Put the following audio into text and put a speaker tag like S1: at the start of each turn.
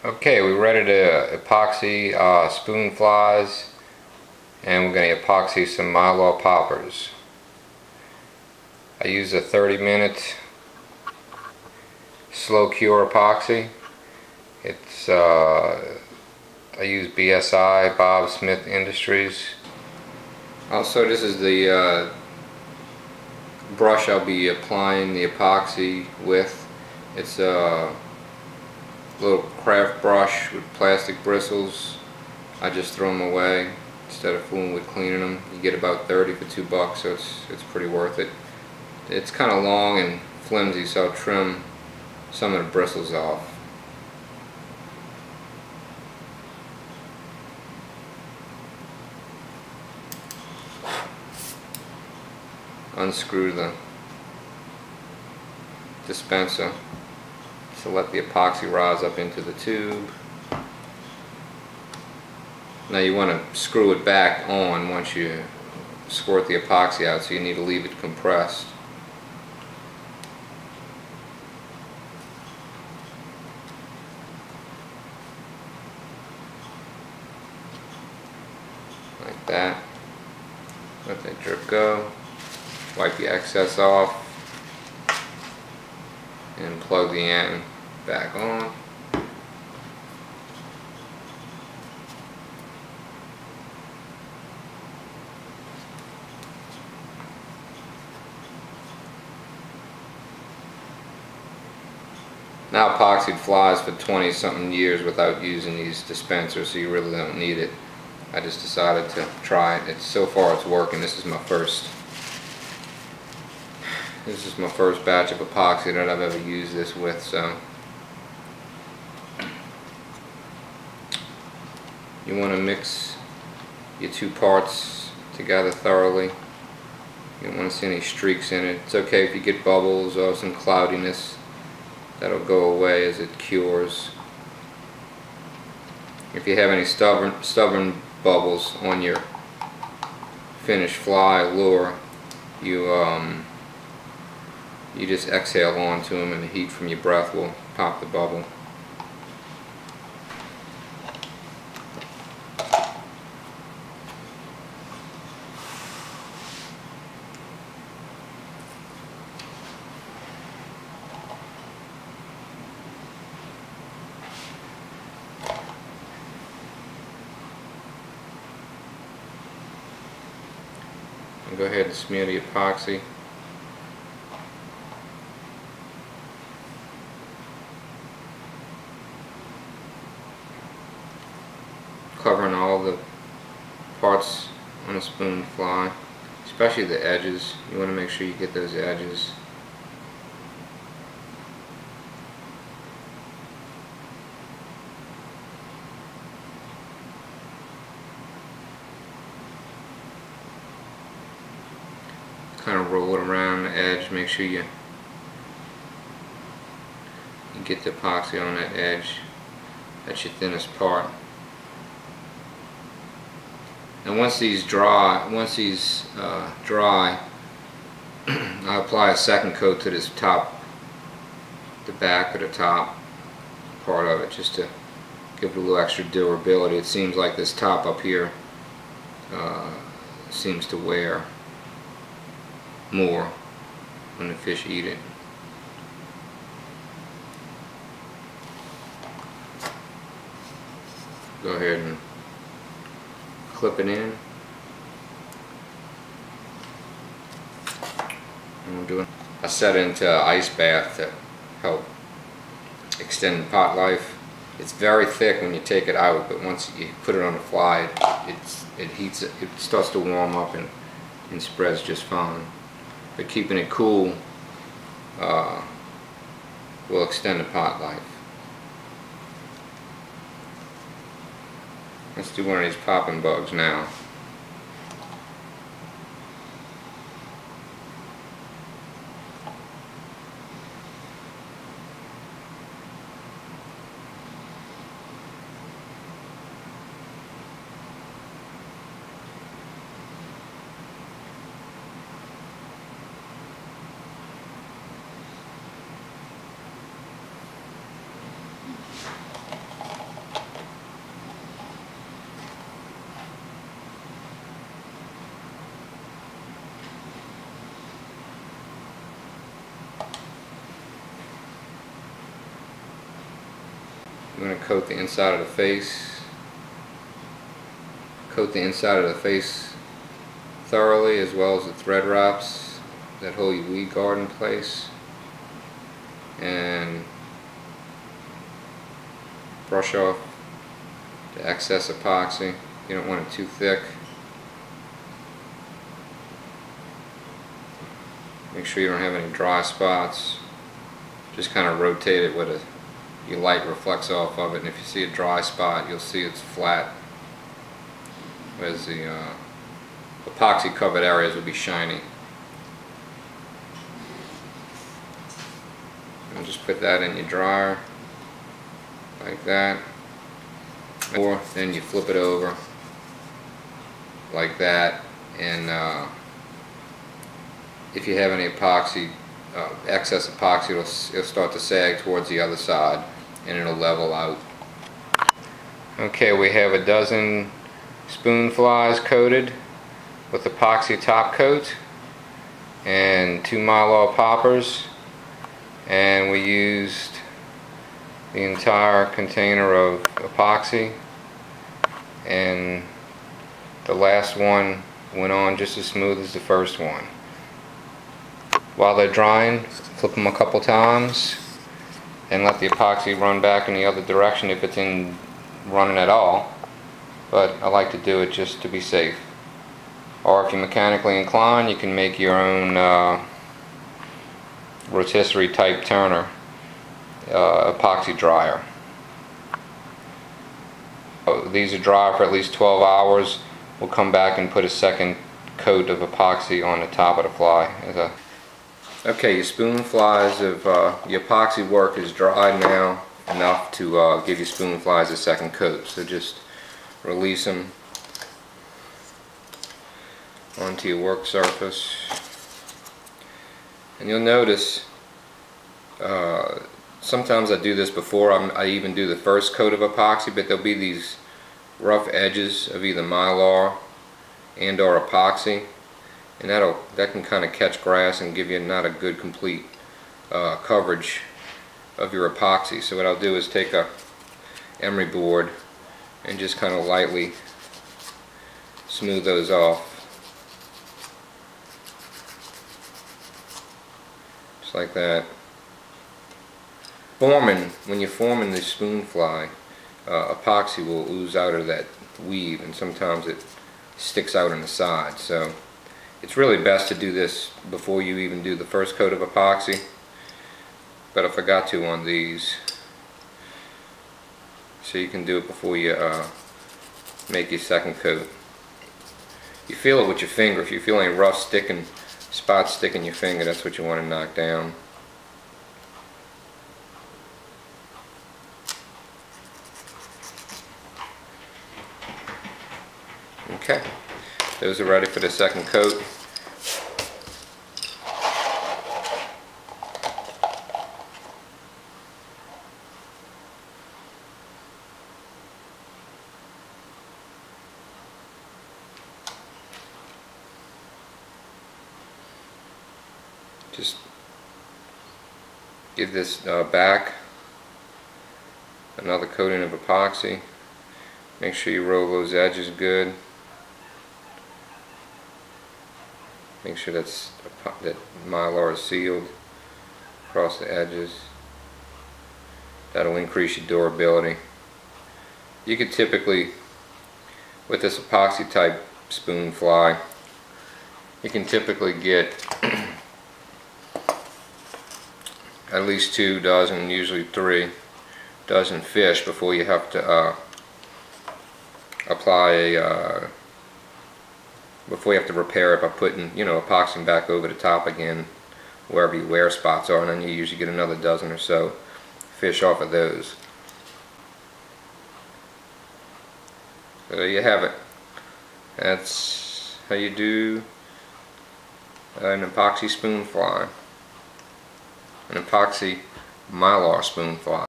S1: Okay, we're ready to epoxy spoon flies, and we're going to epoxy some mylar poppers. I use a 30-minute slow cure epoxy. It's I use BSI, Bob Smith Industries. Also, this is the brush I'll be applying the epoxy with. It's a little craft brush with plastic bristles. I just throw them away instead of fooling with cleaning them. You get about 30 for $2, so it's pretty worth it. It's kind of long and flimsy, so I'll trim some of the bristles off. Unscrew the dispenser to let the epoxy rise up into the tube. Now you want to screw it back on once you squirt the epoxy out, so you need to leave it compressed. Like that. Let that drip go. Wipe the excess off and plug the end back on. Now epoxied flies for 20 something years without using these dispensers, so you really don't need it. I just decided to try it. So far it's working. This is my first batch of epoxy that I've ever used this with, so you want to mix your two parts together thoroughly. You don't want to see any streaks in it. It's okay if you get bubbles or some cloudiness. That'll go away as it cures. If you have any stubborn bubbles on your finished fly lure, you just exhale onto them, and the heat from your breath will pop the bubble. And go ahead and smear the epoxy. Covering all the parts on a spoon fly, especially the edges. You want to make sure you get those edges. Kind of roll it around the edge. Make sure you get the epoxy on that edge. That's your thinnest part. And once these dry, I apply a second coat to this top, the back of the top part of it, just to give it a little extra durability. It seems like this top up here seems to wear more when the fish eat it. Go ahead and clip it in. And we'll do I set it into an ice bath to help extend the pot life. It's very thick when you take it out, but once you put it on the fly, it heats it. It starts to warm up and spreads just fine. But keeping it cool will extend the pot life. Let's do one of these popping bugs now. I'm going to coat the inside of the face. Coat the inside of the face thoroughly, as well as the thread wraps that hold your weed guard in place. And brush off the excess epoxy. You don't want it too thick. Make sure you don't have any dry spots. Just kind of rotate it with your light reflects off of it, and if you see a dry spot, you'll see it's flat, whereas the epoxy covered areas will be shiny. And just put that in your dryer like that, or then you flip it over like that, and if you have any epoxy, excess epoxy, it'll start to sag towards the other side and it'll level out. Okay, we have a dozen spoonflies coated with epoxy top coat and 2 mylar poppers, and we used the entire container of epoxy, and the last one went on just as smooth as the first one. While they're drying, flip them a couple times and let the epoxy run back in the other direction if it's in running at all, but I like to do it just to be safe. Or if you're mechanically inclined, you can make your own rotisserie type turner epoxy dryer. These are dry for at least 12 hours. We'll come back and put a second coat of epoxy on the top of the fly. Okay, your spoonflies of your epoxy work is dried now enough to give your spoonflies a second coat. So just release them onto your work surface, and you'll notice sometimes I do this before I even do the first coat of epoxy, but there'll be these rough edges of either mylar and or epoxy, and that can kind of catch grass and give you not a good complete coverage of your epoxy. So what I'll do is take a emery board and just kind of lightly smooth those off, just like that. When you're forming the spoonfly, epoxy will ooze out of that weave, and sometimes it sticks out on the side. So it's really best to do this before you even do the first coat of epoxy, but I forgot to on these, so you can do it before you make your second coat. You feel it with your finger. If you feel any rough spots sticking your finger, that's what you want to knock down. Okay, those are ready for the second coat. Just give this back another coating of epoxy. Make sure you roll those edges good. Make sure that mylar is sealed across the edges. That'll increase your durability. You could typically, with this epoxy type spoonfly, you can typically get at least 2 dozen, usually 3 dozen fish before you have to apply before you have to repair it by putting, epoxying back over the top again wherever your wear spots are, and then you usually get another dozen or so fish off of those. So there you have it. That's how you do an epoxy spoonfly, an epoxy mylar spoonfly.